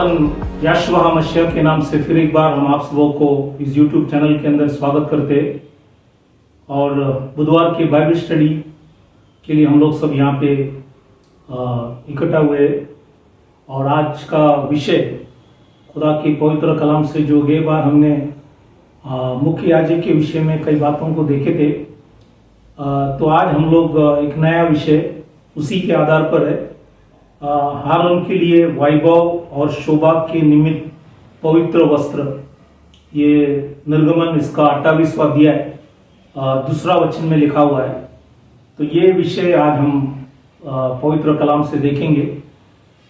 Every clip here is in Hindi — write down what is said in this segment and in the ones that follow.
खुदावन याशुआ मसीह के नाम से फिर एक बार हम आप सबों को इस YouTube चैनल के अंदर स्वागत करते हैं। और बुधवार के बाइबल स्टडी के लिए हम लोग सब यहाँ पे इकट्ठा हुए। और आज का विषय खुदा की पवित्र कलाम से जो गए बार हमने मुख्य याजक के विषय में कई बातों को देखे थे, तो आज हम लोग एक नया विषय उसी के आधार पर है। हारून के लिए वैभव और शोभा के निमित्त पवित्र वस्त्र, ये निर्गमन इसका 28वां अध्याय दूसरा वचन में लिखा हुआ है। तो ये विषय आज हम पवित्र कलाम से देखेंगे।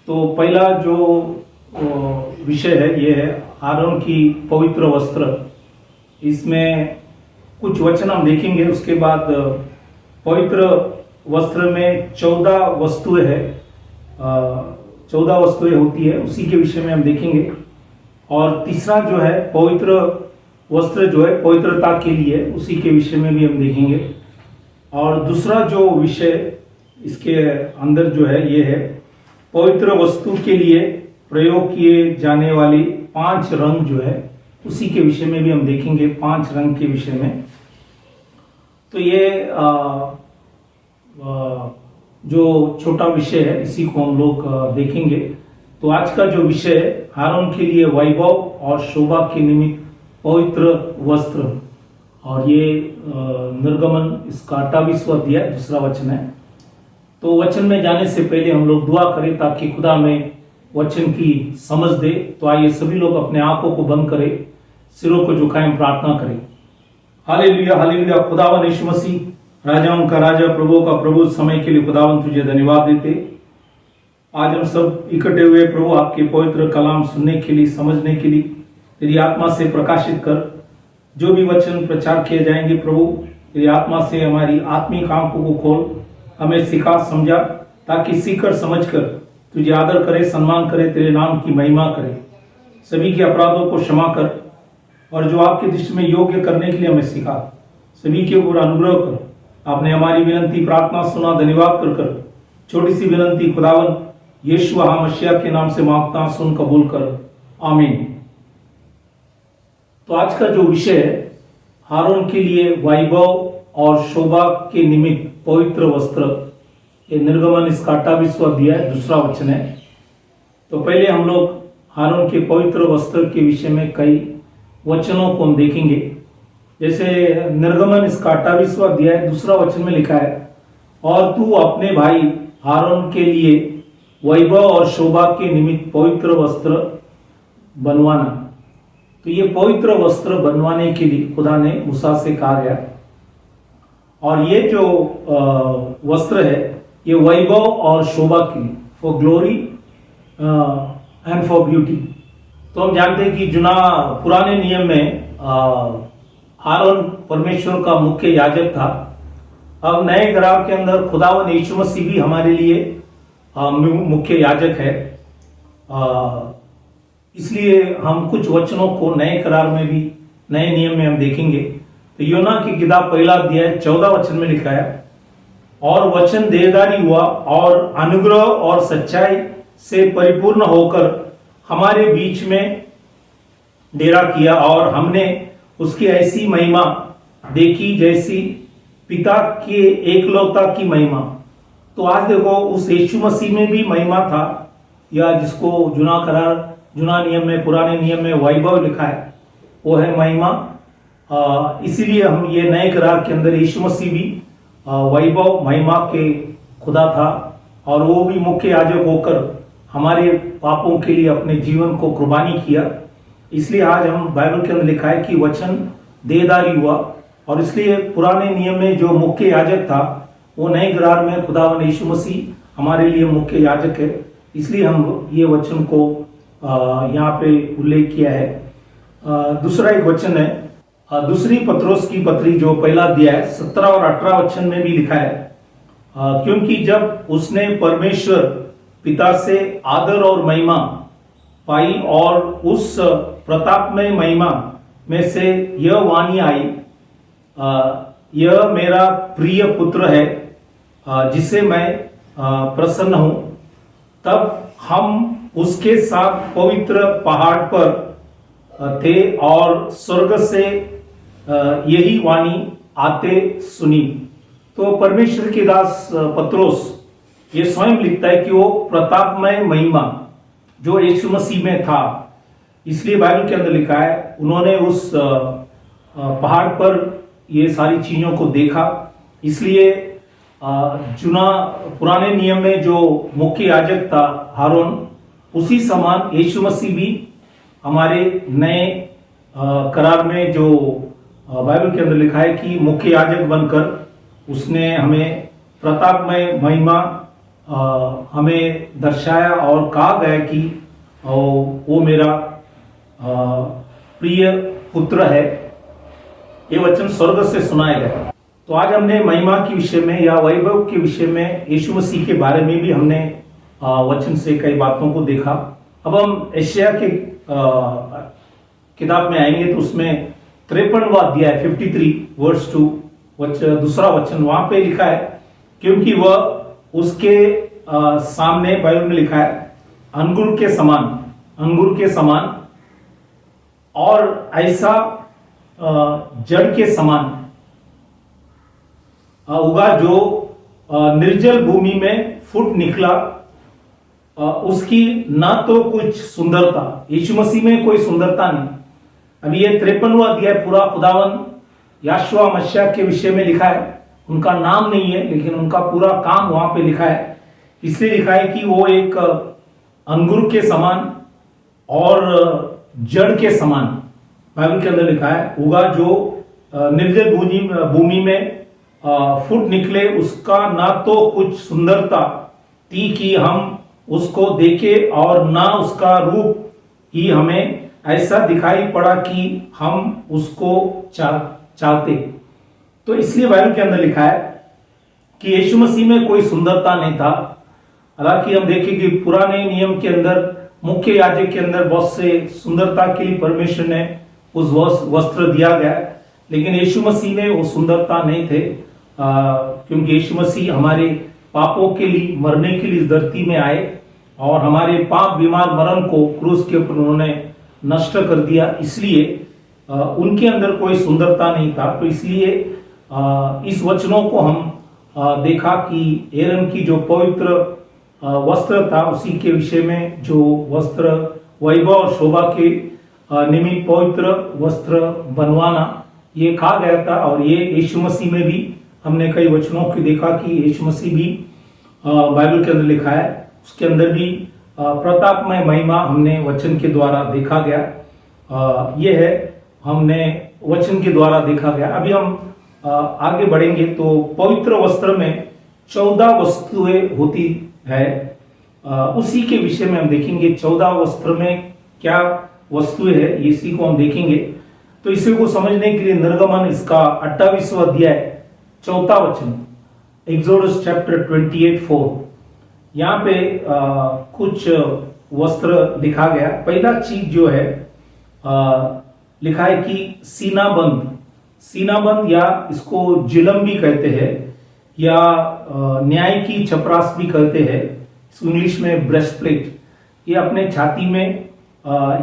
तो पहला जो विषय है ये है हारून की पवित्र वस्त्र। इसमें कुछ वचन हम देखेंगे, उसके बाद पवित्र वस्त्र में 14 वस्तुएं है, 14 वस्तुएं होती है, उसी के विषय में हम देखेंगे। और तीसरा जो है पवित्र वस्त्र जो है पवित्रता के लिए, उसी के विषय में भी हम देखेंगे। और दूसरा जो विषय इसके अंदर जो है ये है पवित्र वस्तु के लिए प्रयोग किए जाने वाली 5 रंग जो है, उसी के विषय में भी हम देखेंगे, 5 रंग के विषय में। तो ये जो छोटा विषय है इसी को हम लोग देखेंगे। तो आज का जो विषय है हारून के लिए वैभव और शोभा के निमित्त पवित्र वस्त्र, और ये निर्गमन इसका 28वां अध्याय दूसरा वचन है। तो वचन में जाने से पहले हम लोग दुआ करें ताकि खुदा में वचन की समझ दे। तो आइए सभी लोग अपने आंखों को बंद करें, सिरों को झुकाएं, प्रार्थना करें। Hallelujah hallelujah. खुदावन यीशु मसीह, राजाओं का राजा, प्रभु का प्रभु, समय के लिए खुदावन तुझे धन्यवाद देते। आज हम सब इकट्ठे हुए प्रभु आपके पवित्र कलाम सुनने के लिए, समझने के लिए। तेरी आत्मा से प्रकाशित कर, जो भी वचन प्रचार किए जाएंगे प्रभु, तेरी आत्मा से हमारी आत्मिक आंखों को खोल, हमें सिखा, समझा, ताकि सीखकर समझकर तुझे आदर करे, सम्मान करे, तेरे नाम की महिमा करे। सभी के अपराधों को क्षमा कर और जो आपकी दृष्टि में योग्य करने के लिए हमें सिखा, सभी के ऊपर अनुग्रह कर। आपने हमारी विनती प्रार्थना सुना, धन्यवाद कर छोटी सी विनती खुदावन यीशु मसीह के नाम से मांगता, सुन कबूल कर, आमीन। तो आज का जो विषय है हारून के लिए वैभव और शोभा के निमित्त पवित्र वस्त्र, ये निर्गमन इसका 28वां अध्याय दूसरा वचन है। तो पहले हम लोग हारून के पवित्र वस्त्र के विषय में कई वचनों को हम देखेंगे। जैसे निर्गमन इसका 28वां अध्याय दूसरा वचन में लिखा है, और तू अपने भाई हारून के लिए वैभव और शोभा के निमित्त पवित्र वस्त्र बनवाना। तो ये पवित्र वस्त्र बनवाने के लिए खुदा ने मूसा से कहा गया। और ये जो वस्त्र है ये वैभव और शोभा के लिए, for glory and for beauty. तो हम जानते हैं कि पुराने नियम में हारून परमेश्वर का मुख्य याजक था। अब नए करार के अंदर खुदावन यीशु मसीह भी हमारे लिए मुख्य याजक है। इसलिए हम कुछ वचनों को नए करार में भी, नए नियम में हम देखेंगे। तो योना की किताब पहला अध्याय 14 वचन में लिखा है, और वचन देहधारी हुआ और अनुग्रह और सच्चाई से परिपूर्ण होकर हमारे बीच में डेरा किया, और हमने उसकी ऐसी महिमा देखी जैसी पिता के एकलौता की महिमा। तो आज देखो उस यीशु मसीह में भी महिमा था, या जिसको जुना नियम में, पुराने नियम में वैभव लिखा है, वो है महिमा। इसीलिए हम ये नए करार के अंदर यीशु मसीह भी वैभव महिमा के खुदा था, और वो भी मुख्य याजक होकर हमारे पापों के लिए अपने जीवन को कुर्बानी किया। इसलिए आज हम बाइबल के अंदर लिखा है कि वचन देहधारी हुआ, और इसलिए पुराने नियम में जो मुख्य याजक था वो नए करार में खुदावन यीशु मसीह हमारे लिए मुख्य याजक है। इसलिए हम ये वचन को यहाँ पे उल्लेख किया है। दूसरा एक वचन है दूसरी पत्रोस की पत्री जो पहला अध्याय 17 और 18 वचन में भी लिखा है, क्योंकि जब उसने परमेश्वर पिता से आदर और महिमा पाई और उस प्रतापमय महिमा में से यह वाणी आई, यह मेरा प्रिय पुत्र है जिसे मैं प्रसन्न हूं, तब हम उसके साथ पवित्र पहाड़ पर थे और स्वर्ग से यही वाणी आते सुनी। तो परमेश्वर के दास पत्रोस ये स्वयं लिखता है कि वो प्रतापमय महिमा जो यीशु मसीह में था, इसलिए बाइबल के अंदर लिखा है उन्होंने उस पहाड़ पर ये सारी चीजों को देखा। इसलिए पुराने नियम में जो मुख्य याजक था हारून, उसी समान यीशु मसीह भी हमारे नए करार में जो बाइबल के अंदर लिखा है कि मुख्य याजक बनकर उसने हमें प्रतापमय महिमा हमें दर्शाया और कहा गया कि वो मेरा प्रिय पुत्र है। ये वचन स्वर्ग से सुनाया गया। तो आज हमने महिमा के विषय में या वैभव के विषय में यीशु मसीह के बारे में भी हमने वचन से कई बातों को देखा। अब हम यशायाह के किताब में आएंगे तो उसमें 53वां अध्याय 53 वर्स 2 दूसरा वचन वहां पे लिखा है, क्योंकि वह उसके सामने बाइबल में लिखा है अंगूर के समान और ऐसा जड़ के समान उगा जो निर्जल भूमि में फूट निकला। उसकी ना तो कुछ सुंदरता, यीशु मसीह में कोई सुंदरता नहीं। अभी ये 53वां अध्याय पूरा खुदावन याशुआ मसीह के विषय में लिखा है। उनका नाम नहीं है लेकिन उनका पूरा काम वहां पे लिखा है। इसलिए लिखा है कि वो एक अंगूर के समान और जड़ के समान बाइबल के अंदर लिखा है, उगा जो निर्जल भूमि में फूट निकले। उसका ना तो कुछ सुंदरता थी कि हम उसको देखे और ना उसका रूप ही हमें ऐसा दिखाई पड़ा कि हम उसको चाहते। तो इसलिए बाइबल के अंदर लिखा है कि यीशु मसीह में कोई सुंदरता नहीं था। हालांकि हम देखें कि पुराने नियम के अंदर मुख्य याजक के अंदर बहुत से सुंदरता के लिए परमेश्वर ने उस वस्त्र दिया गया, लेकिन यीशु मसीह में वो सुंदरता नहीं थे, क्योंकि यीशु मसीह हमारे पापों के लिए मरने के लिए इस धरती में आए और हमारे पाप बीमार मरण को क्रूस के ऊपर उन्होंने नष्ट कर दिया। इसलिए उनके अंदर कोई सुंदरता नहीं था। तो इसलिए इस वचनों को हम देखा कि एरन की जो पवित्र वस्त्र था उसी के विषय में, जो वस्त्र वैभव और शोभा के निमित्त पवित्र वस्त्र बनवाना ये कहा गया था। और ये यीशु मसीह में भी हमने कई वचनों को देखा कि यीशु मसीह भी बाइबल के अंदर लिखा है, उसके अंदर भी प्रतापमय महिमा हमने वचन के द्वारा देखा गया। ये है हमने वचन के द्वारा देखा गया। अभी हम आगे बढ़ेंगे तो पवित्र वस्त्र में 14 वस्तुएं होती है, उसी के विषय में हम देखेंगे। 14 वस्त्र में क्या वस्तुएं है इसी को हम देखेंगे। तो इसी को समझने के लिए निर्गमन इसका 28वां अध्याय 4था वचन, एक्सोडस चैप्टर 28:4, यहाँ पे कुछ वस्त्र लिखा गया। पहला चीज जो है लिखा है कि सीनाबंद या इसको जिलम भी कहते हैं या न्याय की चपरास भी कहते हैं, इंग्लिश में ब्रेस्टप्लेट। ये अपने छाती में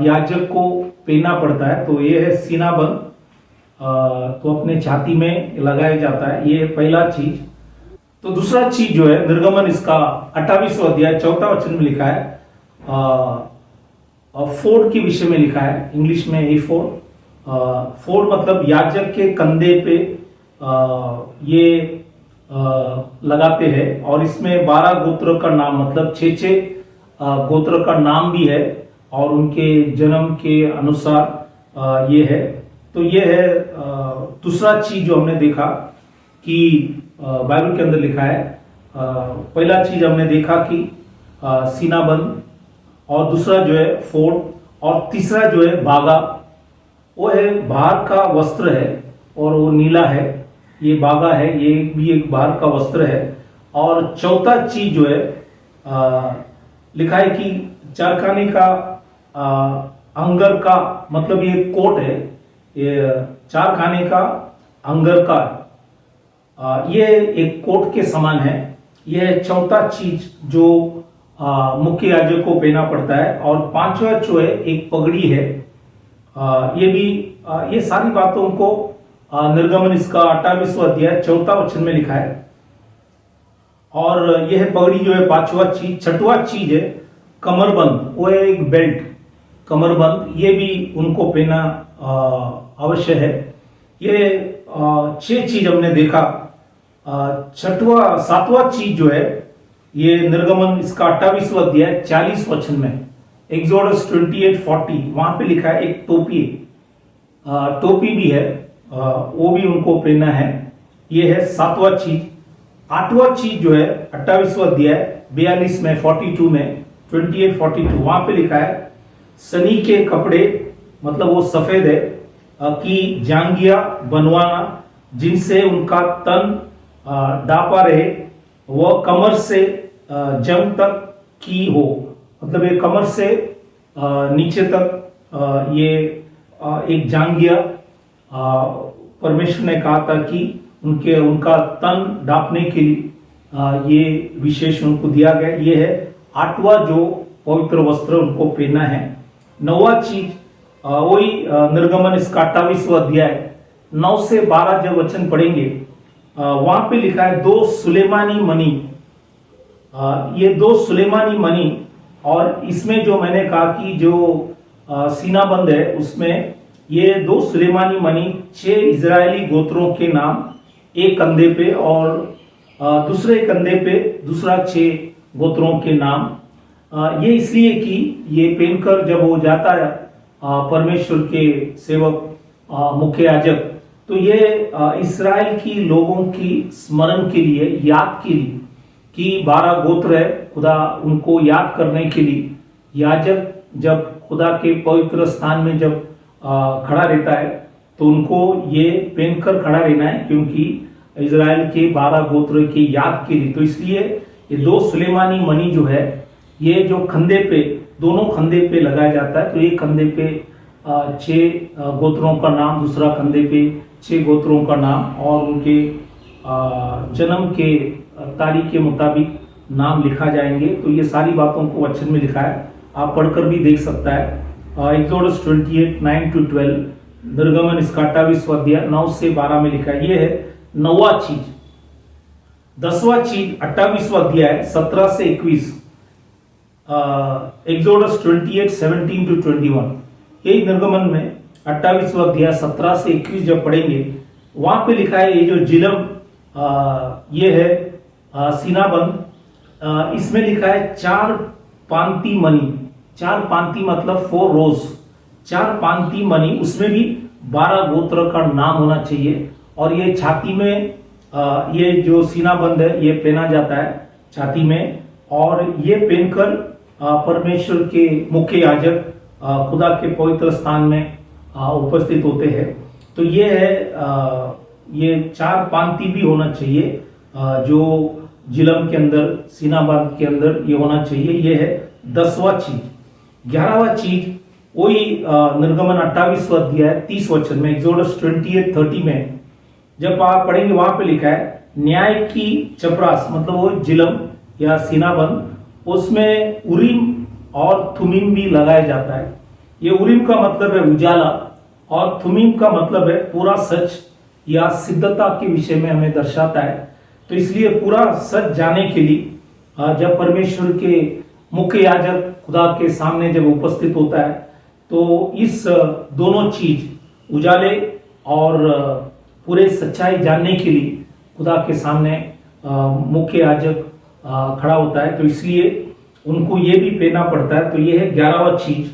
याजक को पहनना पड़ता है, तो ये है सीनाबंद, तो अपने छाती में लगाया जाता है। ये पहला चीज। तो दूसरा चीज जो है निर्गमन इसका 28वां अध्याय 4था वचन में लिखा है, फोर्ड के विषय में लिखा है, इंग्लिश में ए फोर्ड मतलब याजक के कंधे पे ये लगाते हैं। और इसमें 12 गोत्र का नाम, मतलब 6 गोत्र का नाम भी है और उनके जन्म के अनुसार ये है। तो ये है दूसरा चीज जो हमने देखा कि बाइबल के अंदर लिखा है। पहला चीज हमने देखा कि सीनाबंद, और दूसरा जो है फोर्ड, और तीसरा जो है बागा, वो है बाहर का वस्त्र है और वो नीला है। ये बागा है, ये भी एक बाहर का वस्त्र है। और चौथा चीज जो है लिखा है कि चारखाने का अंगर का, मतलब ये कोट है, ये चारखाने का अंगर का, ये एक कोट के समान है। यह चौथा चीज जो मुख्य याजक को पहना पड़ता है। और पांचवा जो है एक पगड़ी है, ये भी ये सारी बातों को निर्गमन इसका 28वां अध्याय 4 वचन में लिखा है। और यह पगड़ी जो है पांचवा चीज। छठवां चीज है कमरबंद, वो है एक बेल्ट कमरबंद, ये भी उनको पहना अवश्य है। ये 6 चीज हमने देखा। सातवां चीज जो है ये निर्गमन इसका 28वां अध्याय 40 वचन में, एक्सोडस 28:40 वहां पे लिखा है एक टोपी, टोपी भी है, वो भी उनको पहनना है। ये है 7वां चीज। 8वां चीज जो है 28वां अध्याय 42 में 42 में 28:42 वहां पे लिखा है सनी के कपड़े, मतलब वो सफेद है, की जांगिया बनवाना जिनसे उनका तन डापा रहे, वह कमर से जंग तक की हो। मतलब ये कमर से नीचे तक ये एक जांगिया परमेश्वर ने कहा था कि उनका तन ढांपने के लिए ये विशेष उनको दिया गया। ये है 8वां जो पवित्र वस्त्र उनको पहनना है। 9वां चीज वही निर्गमन इसका 28वां अध्याय 9 से 12 जब वचन पढ़ेंगे वहां पे लिखा है 2 सुलेमानी मणि। ये 2 सुलेमानी मणि, और इसमें जो मैंने कहा कि जो सीनाबंद है उसमें ये 2 सुलेमानी मणि 6 इजरायली गोत्रों के नाम, एक कंधे पे और दूसरे कंधे पे दूसरा 6 गोत्रों के नाम। ये इसलिए कि ये पहनकर जब वो जाता है परमेश्वर के सेवक मुख्य याजक, तो ये इस्राएल की लोगों की स्मरण के लिए, याद के लिए कि 12 गोत्र है, खुदा उनको याद करने के लिए याजक जब खुदा के पवित्र स्थान में जब खड़ा रहता है तो उनको ये पहनकर खड़ा रहना है, क्योंकि इजराइल के 12 गोत्र की याद के लिए। तो इसलिए ये 2 सुलेमानी मणि जो है ये जो खंधे पे, दोनों खंधे पे लगाया जाता है। तो एक कंधे पे 6 गोत्रों का नाम, दूसरा कंधे पे 6 गोत्रों का नाम, और उनके जन्म के तारीख के मुताबिक नाम लिखा जाएंगे। तो ये सारी बातों को वचन में लिखा है, आप पढ़कर भी देख सकता है। एक्सोडस 28:9-12, निर्गमन इसका 28वां अध्याय 9 से 12 में लिखा है। ये है 9वां चीज। 10वां चीज 28वां अध्याय 17 से 21, एक्सोडस 28:17-21, यही निर्गमन में 28वां अध्याय 17 से 21 जब पढ़ेंगे वहां पे लिखा है ये जो जिलम ये है सीनाबंद, इसमें लिखा है 4 पांति मणि। 4 पांति मतलब 4 रोज, 4 पांति मणि, उसमें भी 12 गोत्र का नाम होना चाहिए। और ये छाती में ये जो सीनाबंद है ये पहना जाता है छाती में, और ये पहनकर परमेश्वर के मुख्य याजक खुदा के पवित्र स्थान में उपस्थित होते हैं। तो ये है ये 4 पांति भी होना चाहिए जो जिलम के अंदर, सीनाबंद के अंदर ये होना चाहिए। ये है 10वां चीज। 11वां चीज वही निर्गमन 28वां अध्याय 30 वचन में, एक्सोडस 28:30 में जब आप पढ़ेंगे वहां पे लिखा है न्याय की चपरास, मतलब वो जिलम या सीनाबंद, उसमें उरीम और थुमीम भी लगाया जाता है। ये उरीम का मतलब है उजाला और थुमीम का मतलब है पूरा सच या सिद्धता के विषय में हमें दर्शाता है। तो इसलिए पूरा सच जाने के लिए जब परमेश्वर के मुख्य याजक खुदा के सामने जब उपस्थित होता है तो इस दोनों चीज, उजाले और पूरे सच्चाई जानने के लिए खुदा के सामने मुख्य याजक खड़ा होता है। तो इसलिए उनको ये भी पहनना पड़ता है। तो ये है 11वां चीज।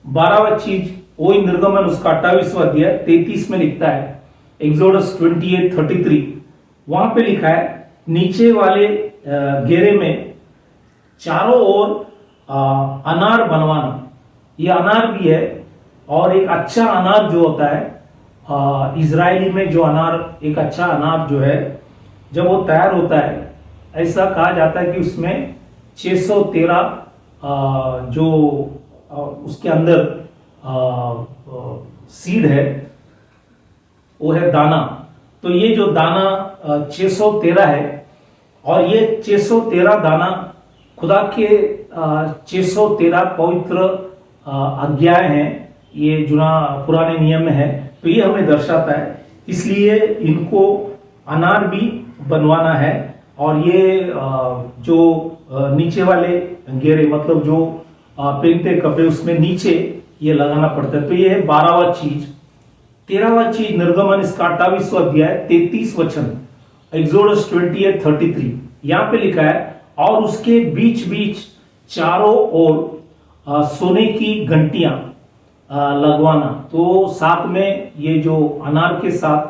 12वां चीज वही निर्गमन उसका 28वां अध्याय 33 में लिखता है, एक्सोडस 28:33, वहां पे लिखा है नीचे वाले घेरे में चारों ओर अनार बनवाना। ये अनार भी है, और एक अच्छा अनार जो होता है इजरायली में, जो अनार, एक अच्छा अनार जो है जब वो तैयार होता है, ऐसा कहा जाता है कि उसमें 613 जो उसके अंदर सीड है वो है दाना। तो ये जो दाना 613 है, और ये 613 दाना खुदा के 613 पवित्र अध्याय हैं, ये पुराने नियम में है, तो ये हमें दर्शाता है। इसलिए इनको अनार भी बनवाना है, और ये जो नीचे वाले घेरे, मतलब जो पहनते कपड़े, उसमें नीचे ये लगाना पड़ता है। तो ये है 12वां चीज। 13वां चीज निर्गमन, इसका 28वां अध्याय 33 वचन, एक्सोडस 28:33, यहाँ पे लिखा है, और उसके बीच बीच चारों ओर सोने की घंटियां लगवाना। तो साथ में ये जो अनार के साथ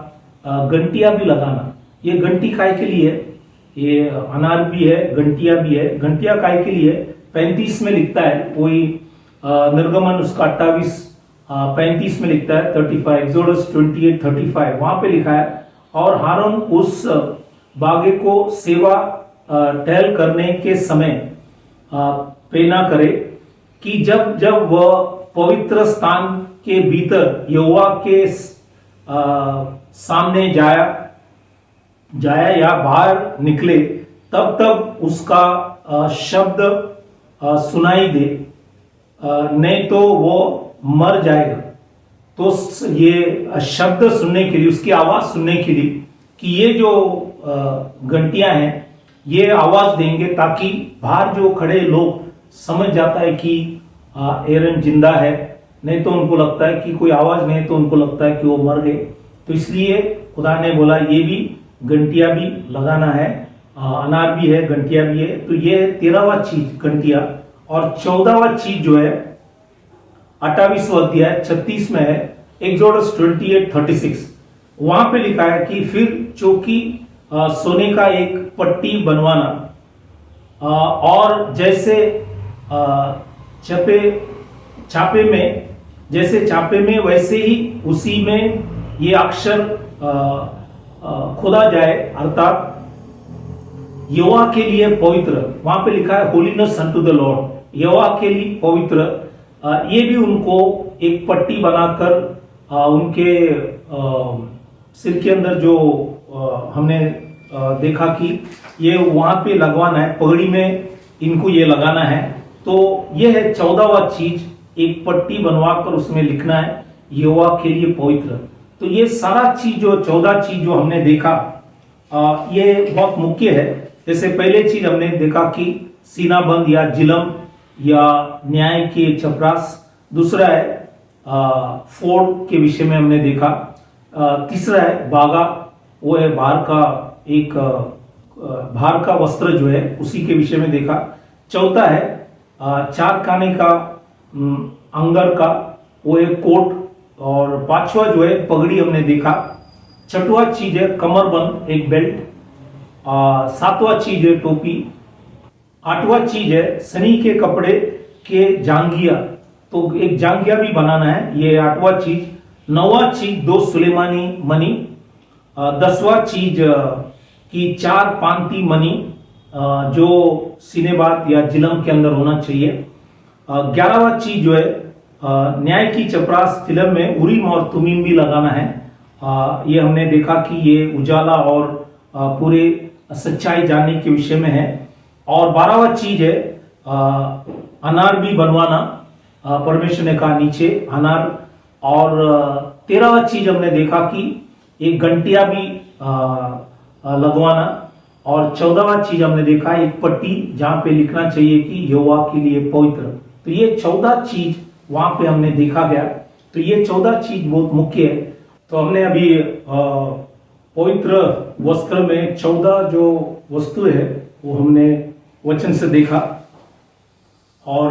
घंटियां भी लगाना। ये घंटी काय के लिए, ये अनार भी है, घंटियां भी है। घंटियां काय के लिए 35 में लिखता है, कोई निर्गमन उसका 35 में लिखता है 35, एक्सोडस 28:35, वहां पे लिखा है, और हारून उस बागे को सेवा टहल करने के समय पहना करे, कि जब जब वह पवित्र स्थान के भीतर यहोवा के सामने जाया या बाहर निकले, तब तब उसका शब्द सुनाई दे, नहीं तो वो मर जाएगा। तो ये शब्द सुनने के लिए, उसकी आवाज सुनने के लिए, कि ये जो घंटियां हैं ये आवाज देंगे, ताकि बाहर जो खड़े लोग समझ जाता है कि एरन जिंदा है, नहीं तो उनको लगता है कि कोई आवाज नहीं, तो उनको लगता है कि वो मर गए। तो इसलिए खुदा ने बोला ये भी घंटियां भी लगाना है, अनार भी है, घंटियां भी है। तो ये 13वां चीज घंटियां। और 14वां चीज जो है 28वां अध्याय 36 में है, एक्सोडस 28:36, वहां पे लिखा है कि फिर चौकी सोने का एक पट्टी बनवाना, और जैसे छापे में, जैसे छापे में वैसे ही उसी में ये अक्षर खुदा जाए, अर्थात यहोवा के लिए पवित्र। वहां पे लिखा है होलीनेस अनटू द लॉर्ड, यहोवा के लिए पवित्र। ये भी उनको एक पट्टी बनाकर उनके सिर के अंदर जो हमने देखा कि ये वहां पे लगवाना है, पगड़ी में इनको ये लगाना है। तो ये है 14वां चीज, एक पट्टी बनवाकर उसमें लिखना है यहोवा के लिए पवित्र। तो ये सारा चीज जो 14 चीज जो हमने देखा, ये बहुत मुख्य है। जैसे पहले चीज हमने देखा कि सीनाबंद या जिलम या न्याय के चपरास, दूसरा है फोर्ड के विषय में हमने देखा, तीसरा है बागा, वो है बाहर का वस्त्र जो है उसी के विषय में देखा। चौथा है चार खाने का अंगर का, वो एक कोट, और पांचवा जो है पगड़ी हमने देखा। छठवां चीज है कमरबंद, एक बेल्ट। सातवां चीज है टोपी। आठवां चीज है सनी के कपड़े के जांगिया, तो एक जांगिया भी बनाना है, ये आठवां चीज। नौवां चीज 2 सुलेमानी मनी। 10वां चीज की 4 पांती मनी, जो सीनेबात या जिलम के अंदर होना चाहिए। 11वां चीज जो है न्याय की चपरास जिलम में उरीम और तुमीम भी लगाना है। ये हमने देखा कि ये उजाला और पूरे सच्चाई जानने के विषय में है। और 12वां चीज है अनार भी बनवाना, परमेश्वर ने कहा नीचे अनार। और 13वां चीज हमने देखा कि एक घंटिया भी लगवाना। और 14वां चीज हमने देखा एक पट्टी जहां पे लिखना चाहिए कि यहोवा के लिए पवित्र। तो ये 14 चीज वहां पे हमने देखा गया। तो ये 14 चीज बहुत मुख्य है। तो हमने अभी पवित्र वस्त्र में 14 जो वस्तु है वो हमने वचन से देखा, और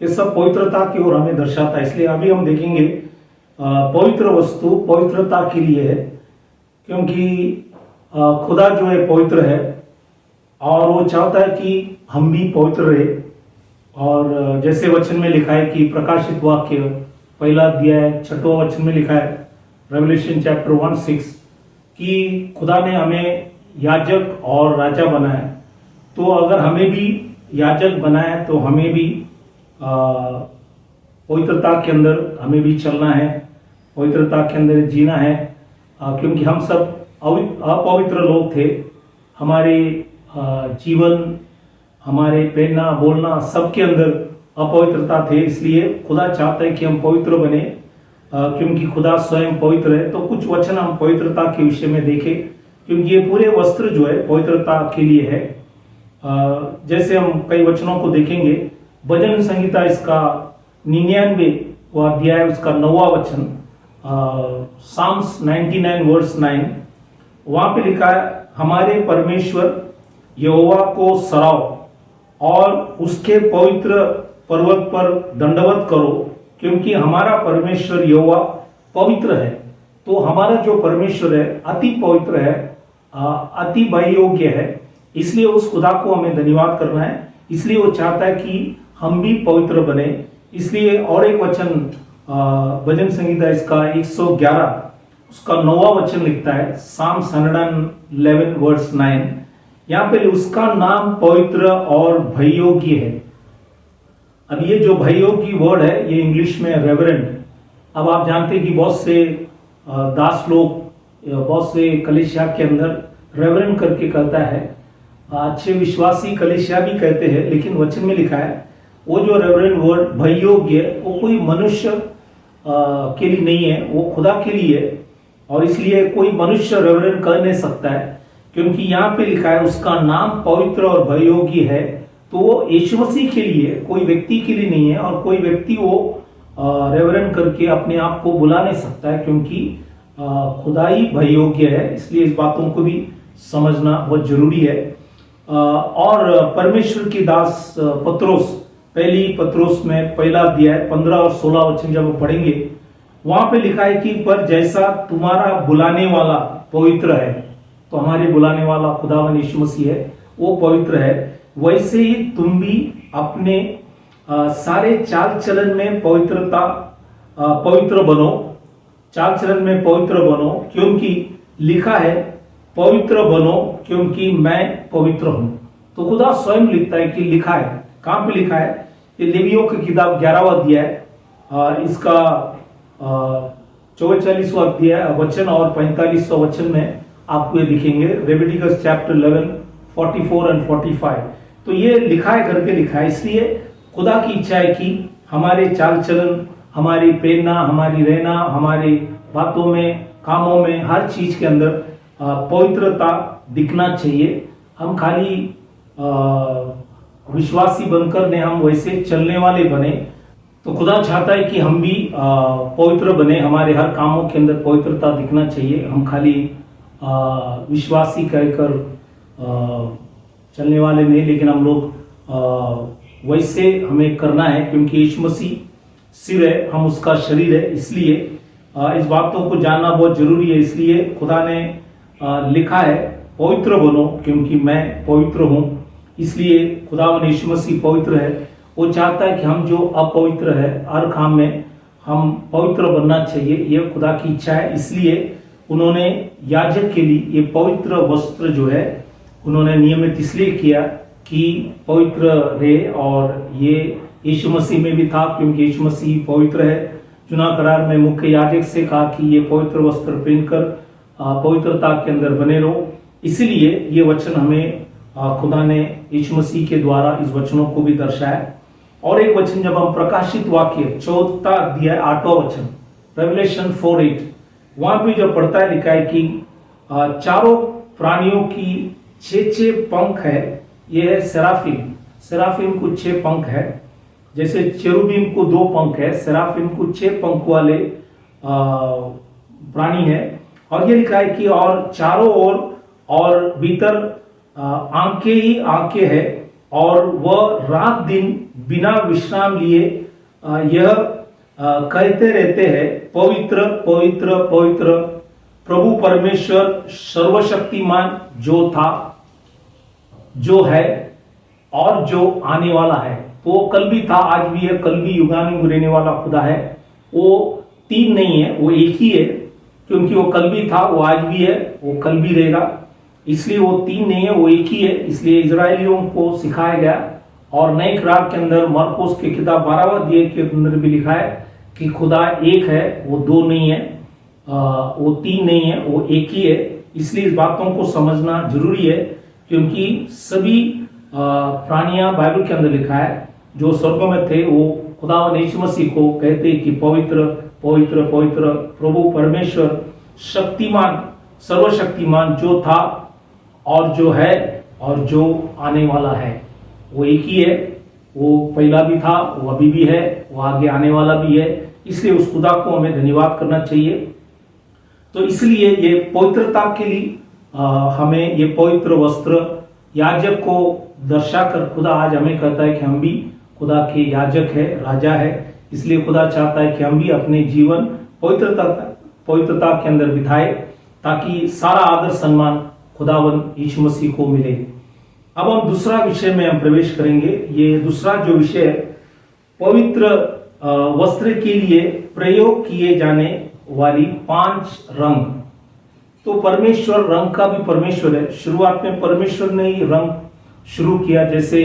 ये सब पवित्रता की ओर हमें दर्शाता है। इसलिए अभी हम देखेंगे पवित्र वस्तु पवित्रता के लिए है, क्योंकि खुदा जो है पवित्र है और वो चाहता है कि हम भी पवित्र रहे। और जैसे वचन में लिखा है कि प्रकाशित वाक्य 1 अध्याय 6वां वचन में लिखा है, रेवलेशन चैप्टर 1:6, कि खुदा ने हमें याजक और राजा बनाया। तो अगर हमें भी याजक बनाया तो हमें भी पवित्रता के अंदर हमें भी चलना है, पवित्रता के अंदर जीना है, क्योंकि हम सब अपवित्र लोग थे। हमारे जीवन हमारे पहनना बोलना सबके अंदर अपवित्रता थे। इसलिए खुदा चाहता है कि हम पवित्र बने, क्योंकि खुदा स्वयं पवित्र है। तो कुछ वचन हम पवित्रता के विषय में देखें, क्योंकि ये पूरे वस्त्र जो है पवित्रता के लिए है। जैसे हम कई वचनों को देखेंगे, भजन संहिता इसका 99 अध्याय उसका 9वां वचन, साम्स 99 वर्स 9, वहां पे लिखा है, हमारे परमेश्वर यहोवा को सराओ और उसके पवित्र पर्वत पर दंडवत करो, क्योंकि हमारा परमेश्वर यहोवा पवित्र है। तो हमारा जो परमेश्वर है अति पवित्र है, अति भययोग्य है। इसलिए उस खुदा को हमें धन्यवाद करना है। इसलिए वो चाहता है कि हम भी पवित्र बने। इसलिए और एक वचन भजन संहिता इसका 111 उसका 9वां वचन लिखता है, साम्स 111 वर्स 9, यहाँ पे उसका नाम पवित्र और भययोग्य है। अब ये जो भययोग्य वर्ड है ये इंग्लिश में रेवरेंट। अब आप जानते हैं कि बहुत से दास लोग, बहुत से कलीसिया के अंदर रेवरेंट करके कहता है, अच्छे विश्वासी कलीसिया भी कहते हैं, लेकिन वचन में लिखा है वो जो रेवरेंट वर्ड भययोग्य वो कोई मनुष्य के लिए नहीं है, वो खुदा के लिए है। और इसलिए कोई मनुष्य रेवरेंट कर नहीं सकता है, क्योंकि यहाँ पे लिखा है उसका नाम पवित्र और भययोग्य है। तो वो यीशु मसीह के लिए, कोई व्यक्ति के लिए नहीं है। और कोई व्यक्ति वो रेवरेंट करके अपने आप को बुला नहीं सकता है, क्योंकि खुदा ही भययोग्य है। इसलिए इस बातों को भी समझना बहुत जरूरी है। और परमेश्वर की दास पत्रोस, पहली पत्रोस में पहला अध्याय 15 और 16 वचन जब हम पढ़ेंगे, वहां पे लिखा है कि पर जैसा तुम्हारा बुलाने वाला पवित्र है, तो हमारे बुलाने वाला खुदावन यीशु मसीह है, वो पवित्र है, वैसे ही तुम भी अपने सारे चाल चलन में पवित्र बनो, चाल चलन में पवित्र बनो, क्योंकि लिखा है पवित्र बनो क्योंकि मैं पवित्र हूं। तो खुदा स्वयं लिखता है कि लिखा है। कहां पे लिखा है? ये लेवियों की किताब 11वां अध्याय इसका 44वां अध्याय वचन और 45वां वचन में आपको ये दिखेंगे। Leviticus chapter 11 44 and 45। तो ये लिखा है करके लिखा है। इसलिए खुदा की इच्छा है कि हमारे चाल चलन, हमारी प्रेरणा, हमारी रहना, हमारी बातों में, कामों में, हर चीज के अंदर पवित्रता दिखना चाहिए। हम खाली विश्वासी बनकर ने हम वैसे चलने वाले बने। तो खुदा चाहता है कि हम भी पवित्र बने, हमारे हर कामों के अंदर पवित्रता दिखना चाहिए। हम खाली विश्वासी कहकर चलने वाले नहीं, लेकिन हम लोग वैसे हमें करना है, क्योंकि यीशु मसीह सिर है, हम उसका शरीर है। इसलिए इस बातों को जानना बहुत जरूरी है। इसलिए खुदा ने लिखा है पवित्र बनो क्योंकि मैं पवित्र हूं। इसलिए खुदा यीशु मसीह पवित्र है। वो चाहता है कि हम जो अपवित्र है हर काम में हम पवित्र बनना चाहिए। यह खुदा की इच्छा है। इसलिए उन्होंने याजक के लिए ये पवित्र वस्त्र जो है उन्होंने नियमित इसलिए किया कि पवित्र रहे। और ये यीशु मसीह में भी था, क्योंकि यीशु मसीह पवित्र है। चुनाव करार में मुख्य याजक से कहा कि ये पवित्र वस्त्र पहनकर पवित्रता के अंदर बने रहो। इसीलिए ये वचन हमें खुदा ने यीशु मसीह के द्वारा इस वचनों को भी दर्शाया। और एक वचन जब हम प्रकाशित वाक्य 14 अध्याय 8वां वचन, रेवलेशन 4:8, वहां भी जब पढ़ता है लिखा है कि चारों प्राणियों की 6 पंख है। ये है सेराफिम। सेराफिम को 6 पंख है। जैसे चेरुबीम को 2 पंख है, सेराफिम को 6 पंख वाले प्राणी है। और ये लिखा है कि और चारों ओर और भीतर आंखें ही आंखें है, और वह रात दिन बिना विश्राम लिए यह कहते रहते हैं, पवित्र पवित्र पवित्र प्रभु परमेश्वर सर्वशक्तिमान, जो था, जो है और जो आने वाला है। तो वो कल भी था, आज भी है, कल भी युगानुयुग रहने वाला खुदा है। वो 3 नहीं है, वो एक ही है, क्योंकि वो कल भी था, वो आज भी है, वो कल भी रहेगा। इसलिए वो 3 नहीं है, वो एक ही है। इसलिए इजरायलियों को सिखाया गया। और नए करार के अंदर मरकुस की किताब 12वां अध्याय के अंदर भी लिखा है कि खुदा एक है, वो 2 नहीं है, वो 3 नहीं है, वो एक ही है। इसलिए इस बातों को समझना जरूरी है, क्योंकि सभी प्राणियां बाइबल के अंदर लिखा है जो स्वर्ग में थे, वो खुदावन यीशु मसीह को कहते कि पवित्र पवित्र पवित्र प्रभु परमेश्वर शक्तिमान सर्वशक्तिमान जो था और जो है और जो आने वाला है। वो एक ही है, वो पहला भी था, वो अभी भी है, वो आगे आने वाला भी है। इसलिए उस खुदा को हमें धन्यवाद करना चाहिए। तो इसलिए ये पवित्रता के लिए हमें ये पवित्र वस्त्र याजक को दर्शाकर खुदा आज हमें कहता है कि हम भी खुदा के याजक है, राजा है। इसलिए खुदा चाहता है कि हम भी अपने जीवन पवित्रता के अंदर बिताए ताकि सारा आदर सम्मान खुदावन यीशु मसीह को मिले। अब हम दूसरा विषय में हम प्रवेश करेंगे। ये दूसरा जो विषय पवित्र वस्त्र के लिए प्रयोग किए जाने वाली 5 रंग। तो परमेश्वर रंग का भी परमेश्वर है। शुरुआत में परमेश्वर ने ही रंग शुरू किया। जैसे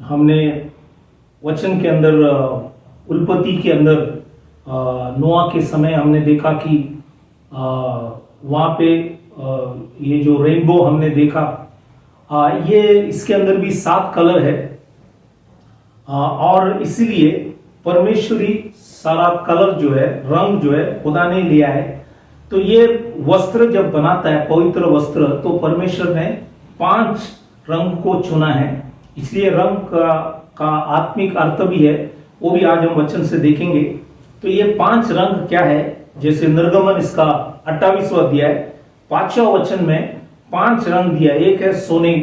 हमने वचन के अंदर उत्पत्ति के अंदर नोआ के समय हमने देखा कि वहां पे ये जो रेनबो हमने देखा, ये इसके अंदर भी 7 कलर है और इसीलिए परमेश्वरी सारा कलर जो है, रंग जो है खुदा ने लिया है। तो ये वस्त्र जब बनाता है पवित्र वस्त्र, तो परमेश्वर ने 5 रंग को चुना है। इसलिए रंग का आत्मिक अर्थ भी है, वो भी आज हम वचन से देखेंगे। तो ये 5 रंग क्या है, जैसे निर्गमन इसका 28वां अध्याय 5वां वचन में 5 रंग दिया। एक है सोने,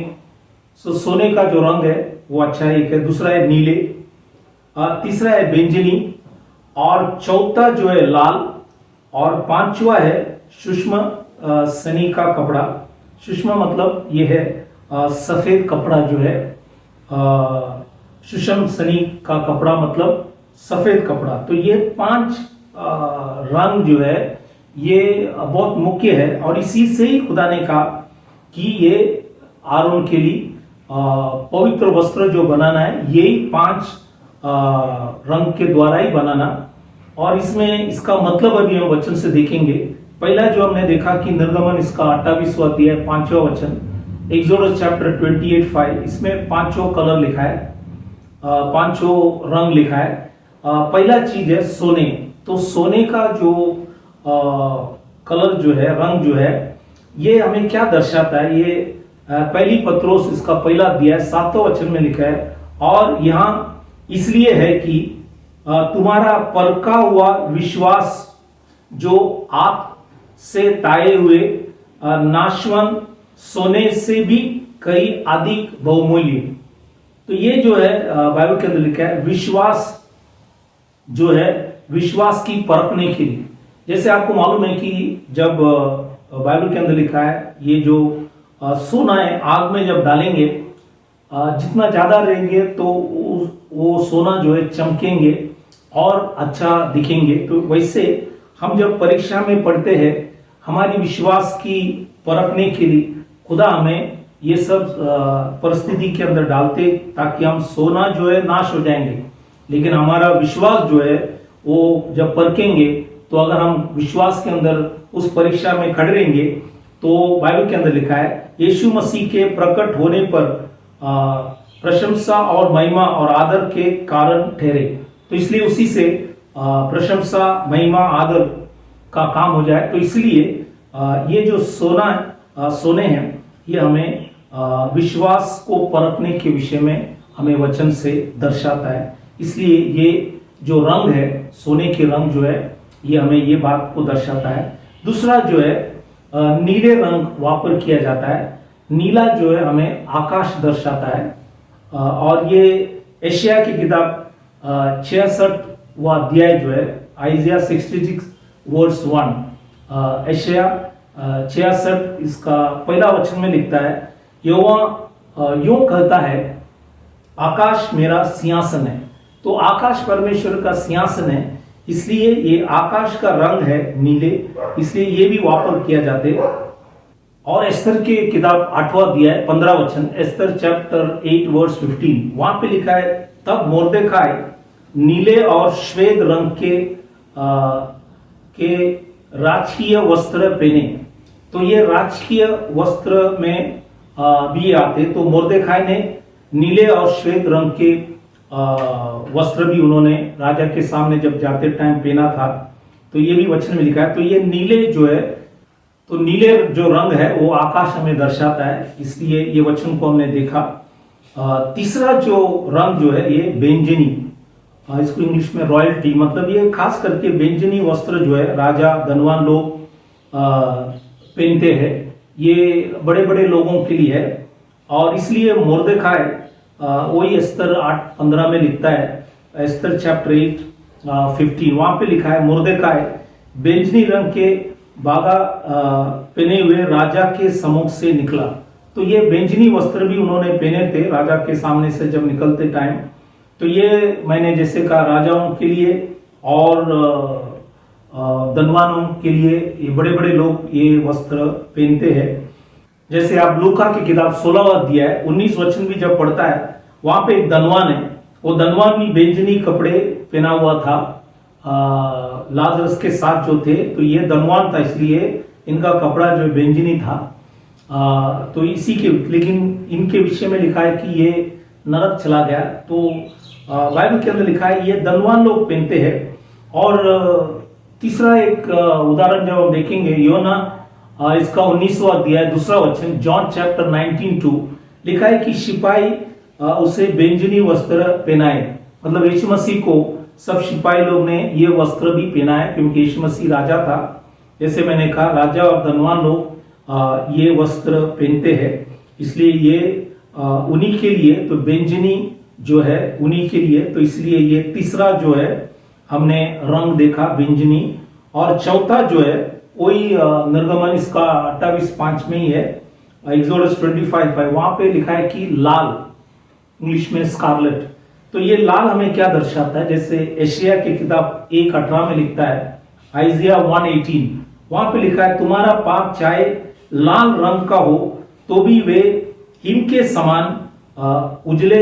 सोने का जो रंग है वो अच्छा है। एक है, दूसरा है नीले, तीसरा है बैंगनी और चौथा जो है लाल और 5वां है सुषमा सनी का कपड़ा। सुषमा मतलब ये है सफेद कपड़ा जो है, सुषम सनी का कपड़ा मतलब सफेद कपड़ा। तो ये 5 रंग जो है ये बहुत मुख्य है और इसी से ही खुदा ने कहा कि ये आरोन के लिए पवित्र वस्त्र जो बनाना है, यही 5 रंग के द्वारा ही बनाना। और इसमें इसका मतलब अभी हम वचन से देखेंगे। पहला जो हमने देखा कि निर्गमन इसका 28वां अध्याय 5वां वचन, एक्सोडस चैप्टर 28:5, इसमें 5 कलर लिखा है, 5 रंग लिखा है। पहला चीज है सोने। तो सोने का जो कलर जो है, रंग जो है, ये हमें क्या दर्शाता है? ये पहली पत्रोस इसका पहला अध्याय 7वां वचन में लिखा है। और यहां इसलिए है कि तुम्हारा परखा हुआ विश्वास जो आप से ताए हुए नाशवंत सोने से भी कई अधिक बहुमूल्य। तो ये जो है बाइबल के अंदर लिखा है विश्वास जो है, विश्वास की परखने के लिए। जैसे आपको मालूम है कि जब बाइबल के अंदर लिखा है ये जो सोना है, आग में जब डालेंगे जितना ज्यादा रहेंगे तो वो सोना जो है चमकेंगे और अच्छा दिखेंगे। तो वैसे हम जब परीक्षा में पढ़ते हैं, हमारी विश्वास की परखने के लिए खुदा हमें ये सब परिस्थिति के अंदर डालते ताकि हम सोना जो है नाश हो जाएंगे, लेकिन हमारा विश्वास जो है वो जब परखेंगे तो अगर हम विश्वास के अंदर उस परीक्षा में खड़े रहेंगे तो बाइबल के अंदर लिखा है यीशु मसीह के प्रकट होने पर प्रशंसा और महिमा और आदर के कारण ठहरे। तो इसलिए उसी से प्रशंसा महिमा आदर का काम हो जाए। तो इसलिए ये जो सोने हैं ये हमें विश्वास को परखने के विषय में हमें वचन से दर्शाता है। इसलिए ये जो रंग है, सोने के रंग जो है, ये हमें ये बात को दर्शाता है। दूसरा जो है नीले रंग वापर किया जाता है। नीला जो है हमें आकाश दर्शाता है। और ये एशिया की किताब 66वां अध्याय जो है, आइजिया 66:1, एशिया 66 इसका पहला वचन में लिखता है, यहोवा यूं कहता है आकाश मेरा सिंहासन है। तो आकाश परमेश्वर का सिंहासन है, इसलिए ये आकाश का रंग है नीले, इसलिए ये भी वापर किया जाते। और एस्तर की किताब 8वां अध्याय 15 वचन, एस्तर चैप्टर 8:15, वहां पे लिखा है तब मोर्देखाई नीले और श्वेत रंग के राजकीय वस्त्र पहने। तो ये राजकीय वस्त्र में भी आते। तो मुर्देखाई ने नीले और श्वेत रंग के वस्त्र भी उन्होंने राजा के सामने जब जाते टाइम पहना था। तो ये भी वचन में लिखा है। तो ये नीले जो है, तो नीले जो रंग है वो आकाश हमें दर्शाता है, इसलिए ये वचन को हमने देखा। तीसरा जो रंग जो है ये बेंजनी, इसको इंग्लिश में रॉयल्टी, मतलब ये खास करके बेंजनी वस्त्र जो है राजा धनवान लोग पहनते हैं। ये बड़े बड़े लोगों के लिए है और इसलिए मुर्देखाई वही एस्तर 8:15 में लिखता है, एस्तर चैप्टर 8:15 वहां पे लिखा है मुर्देखाई बेंजनी रंग के बागा पहने हुए राजा के सम्मुख से निकला। तो ये बेंजनी वस्त्र भी उन्होंने पहने थे राजा के सामने से जब निकलते टाइम। तो ये मैंने जैसे कहा राजाओं के लिए और धनवानों के लिए ये बड़े बड़े लोग ये वस्त्र पहनते हैं। जैसे आप लूका की किताब 16वां अध्याय 19 वचन भी जब पढ़ता है, वहां पे एक धनवान है, वो धनवान भी बेंजनी कपड़े पहना हुआ था लाजरस के साथ जो थे। तो ये धनवान था इसलिए इनका कपड़ा जो बेंजनी था। तो इसी के, लेकिन इनके विषय में लिखा है कि ये नरक चला गया। तो बाइबल के अंदर लिखा है ये धनवान लोग पहनते हैं। और तीसरा एक उदाहरण जब हम देखेंगे योना इसका 19वां अध्याय 2 वचन, जॉन चैप्टर 19:2 लिखा है कि सिपाही उसे बेंजनी वस्त्र पहनाए। मतलब यीशु मसीह को सब सिपाही लोग ने ये वस्त्र भी पहनाए क्योंकि यीशु मसीह राजा था। जैसे मैंने कहा राजा और धनवान लोग ये वस्त्र पहनते हैं, इसलिए ये उन्हीं के लिए, तो बेंजनी जो है उन्हीं के लिए। तो इसलिए ये तीसरा जो है हमने रंग देखा बेंजनी। और चौथा जो है वही निर्गमन इसका 28:5 में ही है, एक्सोडस 25:5 वहां पे लिखा है कि लाल, इंग्लिश में स्कारलेट। तो ये लाल हमें क्या दर्शाता है? जैसे एशिया की किताब 1:18 में लिखता है, आइजिया 1:18 वहां पे लिखा है तुम्हारा पाप चाहे लाल रंग का हो तो भी वे हिम के समान उजले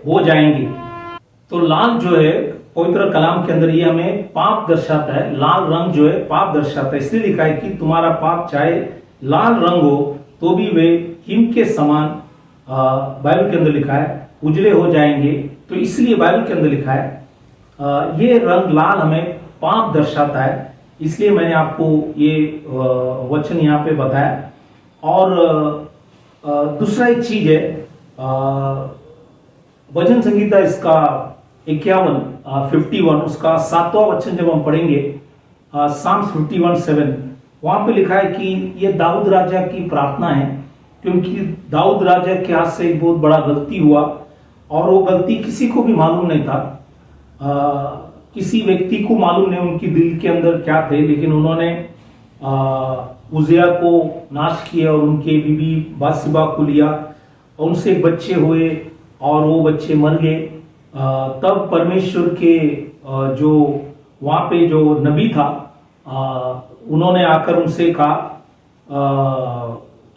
हो जाएंगे। तो लाल जो है पवित्र कलाम के अंदर ये हमें पाप दर्शाता है, लाल रंग जो है पाप दर्शाता है। इसलिए लिखा है कि तुम्हारा पाप चाहे लाल रंग हो तो भी वे हिम के समान, बाइबल के अंदर लिखा है, उजले हो जाएंगे। तो इसलिए बाइबल के अंदर लिखा है ये रंग लाल हमें पाप दर्शाता है। इसलिए मैंने आपको ये वचन यहाँ पे बताया। और दूसरा एक चीज है, भजन संगीता इसका 51 उसका 7वां वचन जब हम पढ़ेंगे, साम्स 51:7 वहां पे लिखा है कि ये दाऊद राजा की प्रार्थना है, क्योंकि दाऊद राजा के हाथ से एक बहुत बड़ा गलती हुआ और वो गलती किसी को भी मालूम नहीं था। किसी व्यक्ति को मालूम नहीं उनकी दिल के अंदर क्या थे, लेकिन उन्होंने उजिया को नाश किया और उनके बीबी बासिबा को लिया, उनसे बच्चे हुए और वो बच्चे मर गए। तब परमेश्वर के जो वहां पे जो नबी था उन्होंने आकर उनसे कहा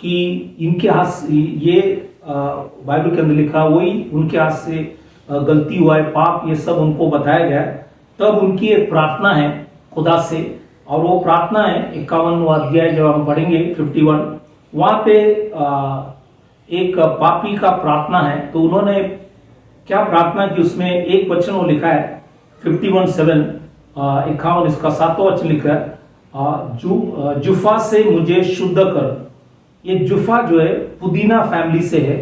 कि इनके हाथ से ये बाइबल के अंदर लिखा वही उनके हाथ से गलती हुआ है, पाप, ये सब उनको बताया गया। तब उनकी एक प्रार्थना है खुदा से, और वो प्रार्थना है 51वां अध्याय जब हम पढ़ेंगे 51 वहां पे एक पापी का प्रार्थना है। तो उन्होंने क्या प्रार्थना की, उसमें एक वचन वो लिखा है 51:7 51 इसका 7वां वचन लिखा है, जुफा से मुझे शुद्ध कर। ये जुफा जो है पुदीना फैमिली से है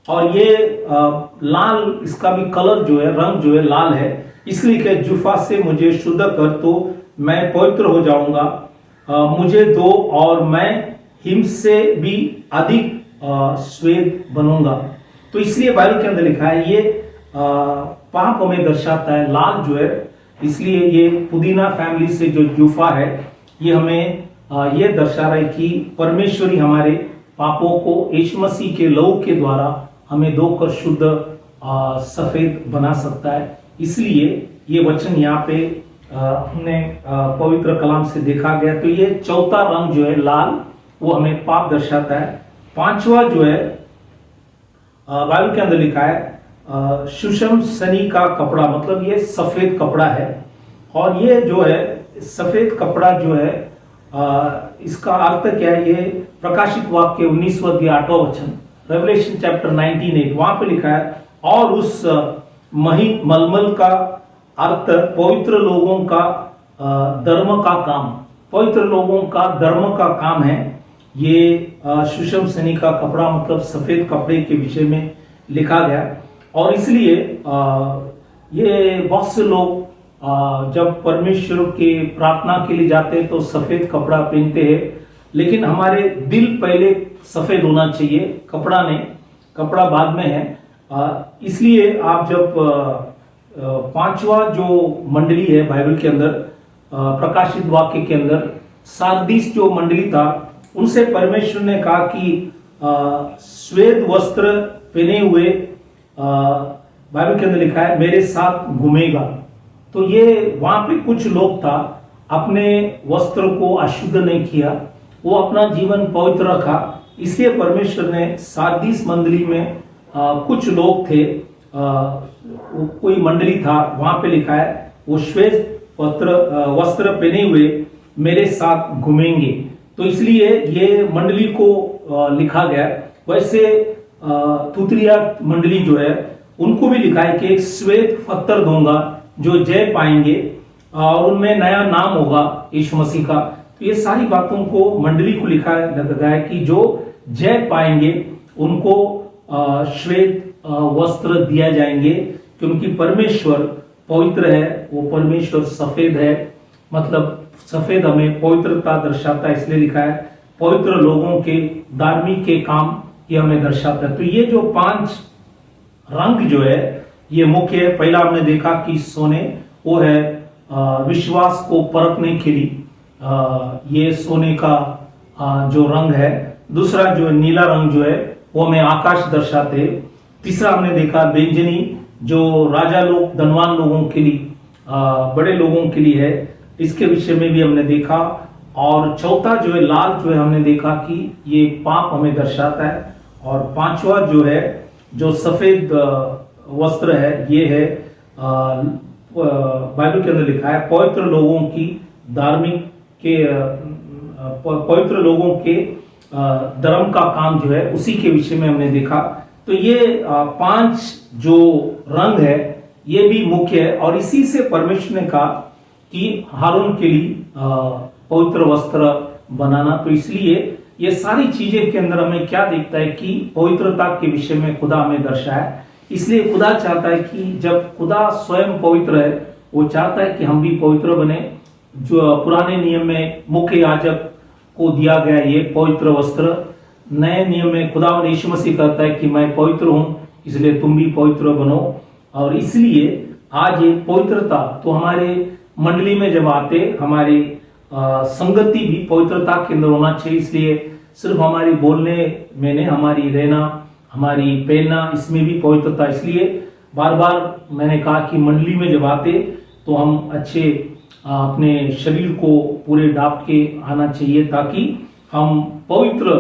और ये लाल, इसका भी कलर जो है, रंग जो है लाल है, इसलिए कि जुफा से मुझे शुद्ध कर तो मैं पवित्र हो जाऊंगा। मुझे दो और मैं हिम से भी अधिक श्वेत बनूंगा। तो इसलिए बाइबल के अंदर लिखा है ये पाप हमें दर्शाता है, लाल जो है, इसलिए ये पुदीना फैमिली से जो जुफा है ये हमें ये दर्शा रहा है कि परमेश्वरी हमारे पापों को यीशु मसीह के लहू के द्वारा हमें धोकर शुद्ध सफेद बना सकता है। इसलिए ये वचन यहाँ पे हमने पवित्र कलाम से देखा गया। तो ये चौथा रंग जो है लाल, वो हमें पाप दर्शाता है। पांचवा जो है बाइबल के अंदर लिखा है सुषम सनी का कपड़ा, मतलब ये सफेद कपड़ा है। और ये जो है सफेद कपड़ा जो है इसका अर्थ क्या है? ये प्रकाशित वाक्य 19वां अध्याय 8वां वचन, रेवलेशन चैप्टर 19:8, वहां पे लिखा है, और उस मही मलमल का अर्थ पवित्र लोगों का धर्म का काम, पवित्र लोगों का धर्म का काम है। ये सुषम सनी का कपड़ा मतलब सफेद कपड़े के विषय में लिखा गया। और इसलिए ये बहुत से लोग जब परमेश्वर के प्रार्थना के लिए जाते हैं तो सफेद कपड़ा पहनते हैं, लेकिन हमारे दिल पहले सफेद होना चाहिए, कपड़ा नहीं, कपड़ा बाद में है। इसलिए आप जब पांचवा जो मंडली है बाइबल के अंदर, प्रकाशित वाक्य के अंदर सार्दिस जो मंडली था, उनसे परमेश्वर ने कहा कि श्वेत वस्त्र पहने हुए, बाइबल के अंदर लिखा है, मेरे साथ घूमेगा। तो ये वहां पे कुछ लोग था, अपने वस्त्र को अशुद्ध नहीं किया, वो अपना जीवन पवित्र रखा। इसलिए परमेश्वर ने सार्दिस मंडली में कुछ लोग थे, कोई मंडली था, वहां पे लिखा है वो श्वेत वस्त्र पहने हुए मेरे साथ घूमेंगे। तो इसलिए ये मंडली को लिखा गया। वैसे तुतरिया मंडली जो है उनको भी लिखा है कि एक श्वेत पत्थर दूंगा जो जय पाएंगे और उनमें नया नाम होगा यीशु मसीह का। तो ये सारी बातों को मंडली को लिखा गया है कि जो जय पाएंगे उनको श्वेत वस्त्र दिया जाएंगे, क्योंकि परमेश्वर पवित्र है, वो परमेश्वर सफेद है, मतलब सफेद हमें पवित्रता दर्शाता है, इसलिए लिखा है पवित्र लोगों के धार्मिक के काम ये हमें दर्शाता है। तो ये जो 5 रंग जो है ये मुख्य है। पहला हमने देखा कि सोने, वो है विश्वास को परखने के लिए ये सोने का जो रंग है। दूसरा जो नीला रंग जो है वो हमें आकाश दर्शाते। तीसरा हमने देखा बैंगनी, जो राजा लोग, धनवान लोगों के लिए, बड़े लोगों के लिए है, इसके विषय में भी हमने देखा। और चौथा जो है लाल, जो है हमने देखा कि ये पाप हमें दर्शाता है। और पांचवा जो है, जो सफेद वस्त्र है, ये है बाइबल के अंदर लिखा है पवित्र लोगों की धार्मिक के, पवित्र लोगों के धर्म का काम जो है, उसी के विषय में हमने देखा। तो ये 5 जो रंग है ये भी मुख्य है। और इसी से परमेश्वर ने कहा कि हारून के लिए पवित्र वस्त्र बनाना। तो इसलिए ये सारी चीजें के अंदर हमें क्या दिखता है कि पवित्रता के विषय में खुदा हमें दर्शाया। इसलिए खुदा चाहता है कि जब खुदा स्वयं पवित्र है, वो चाहता है कि हम भी पवित्र बने। जो पुराने नियम में मुख्य याजक को दिया गया ये पवित्र वस्त्र, नए नियम में खुदा यीशु मसीह कहता है कि मैं पवित्र हूं, इसलिए तुम भी पवित्र बनो। और इसलिए आज ये पवित्रता, तो हमारे मंडली में जब आते, हमारी संगति भी पवित्रता के अंदर होना चाहिए। इसलिए सिर्फ हमारी बोलने में नहीं, हमारी रहना, हमारी पहनना, इसमें भी पवित्रता। इसलिए बार बार मैंने कहा कि मंडली में जब आते तो हम अच्छे अपने शरीर को पूरे ढांप के आना चाहिए, ताकि हम पवित्र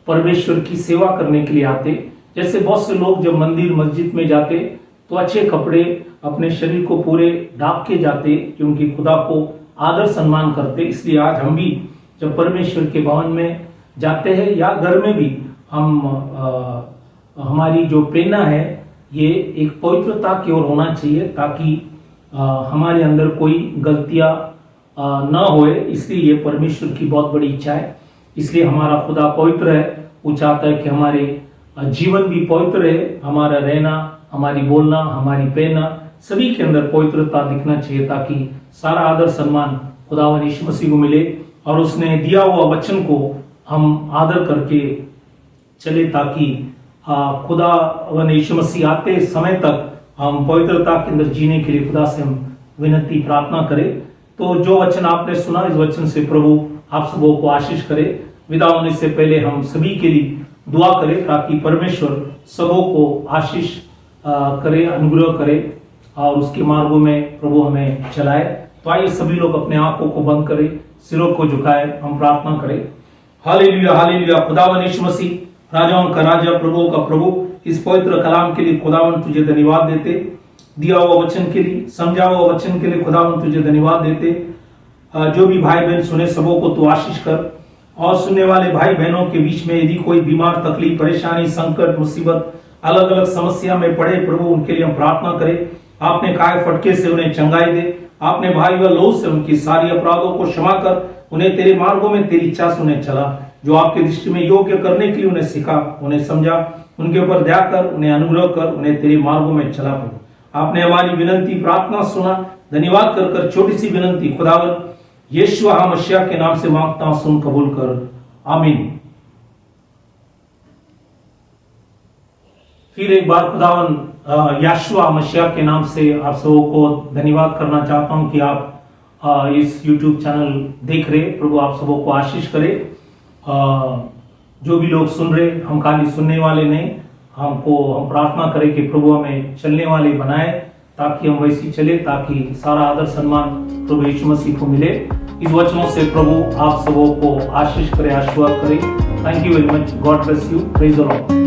परमेश्वर की सेवा करने के लिए आते। जैसे बहुत से लोग जब मंदिर मस्जिद में जाते तो अच्छे कपड़े अपने शरीर को पूरे ढांप के जाते, क्योंकि खुदा को आदर सम्मान करते। इसलिए आज हम भी जब परमेश्वर के भवन में जाते हैं या घर में भी, हम हमारी जो प्रेरणा है ये एक पवित्रता की ओर होना चाहिए, ताकि हमारे अंदर कोई गलतियां न होए। इसलिए ये परमेश्वर की बहुत बड़ी इच्छा है। इसलिए हमारा खुदा पवित्र है, वो चाहता है कि हमारे जीवन भी पवित्र है, हमारा रहना, हमारी बोलना, हमारी पहनना, सभी के अंदर पवित्रता दिखना चाहिए, ताकि सारा आदर सम्मान खुदावन यीशु मसीह को मिले और उसने दिया हुआ वचन को हम आदर करके चले, ताकि खुदावन यीशु मसीह आते समय तक हम पवित्रता के अंदर जीने के लिए खुदा से हम विनती प्रार्थना करें। तो जो वचन आपने सुना, इस वचन से प्रभु आप सबों को आशीष करे। विदा होने से पहले हम सभी के लिए दुआ करें, ताकि परमेश्वर सबों को आशीष करे, अनुग्रह करे और उसके मार्गों में प्रभु हमें चलाए। तो आइए सभी लोग अपने आंखों को बंद करें, सिरों को झुकाए, हम प्रार्थना करें। Hallelujah, hallelujah. खुदावन यीशु मसीह, राजाओं का राजा, प्रभुओं का प्रभु, इस पवित्र कलाम के लिए खुदावन तुझे धन्यवाद देते। दिया हुआ वचन के लिए, समझा हुआ वचन के लिए खुदावन तुझे धन्यवाद देते। जो भी भाई बहन सुने सबों को तू आशीष कर, और सुनने वाले भाई बहनों के बीच में यदि कोई बीमार, तकलीफ, परेशानी, संकट, मुसीबत, अलग अलग समस्या में पड़े प्रभु, उनके लिए हम प्रार्थना करें। आपने काय फटके से उन्हें चंगाई दे, आपने भाई व लहू से उनकी सारी अपराधों को क्षमा कर, उन्हें तेरे मार्गों में तेरी इच्छा से उन्हें चला, जो आपकी दृष्टि में योग्य करने के लिए उन्हें सिखा, उन्हें समझा, उनके ऊपर दया कर, उन्हें अनुग्रह कर, उन्हें तेरे मार्गों में चला प्रभु। आपने हमारी विनती प्रार्थना सुना, धन्यवाद कर छोटी सी विनती खुदावन यीशु मसीह के नाम से मांगता हूं, सुन कबूल कर, आमीन। फिर एक बार खुदावन यीशु मसीह के नाम से आप सबों को धन्यवाद करना चाहता हूं कि आप इस YouTube चैनल देख रहे। प्रभु आप सबों को आशीष करे। जो भी लोग सुन रहे, हम खाली सुनने वाले नहीं, हम प्रार्थना करें कि प्रभु हमें चलने वाले बनाए, ताकि हम वैसी चले, ताकि सारा आदर सम्मान प्रभु यीशु मसीह को मिले। इस वचनों से प्रभु आप सबों को आशीष करे, आशीर्वाद करे। Thank you very much. God bless you. Praise the Lord.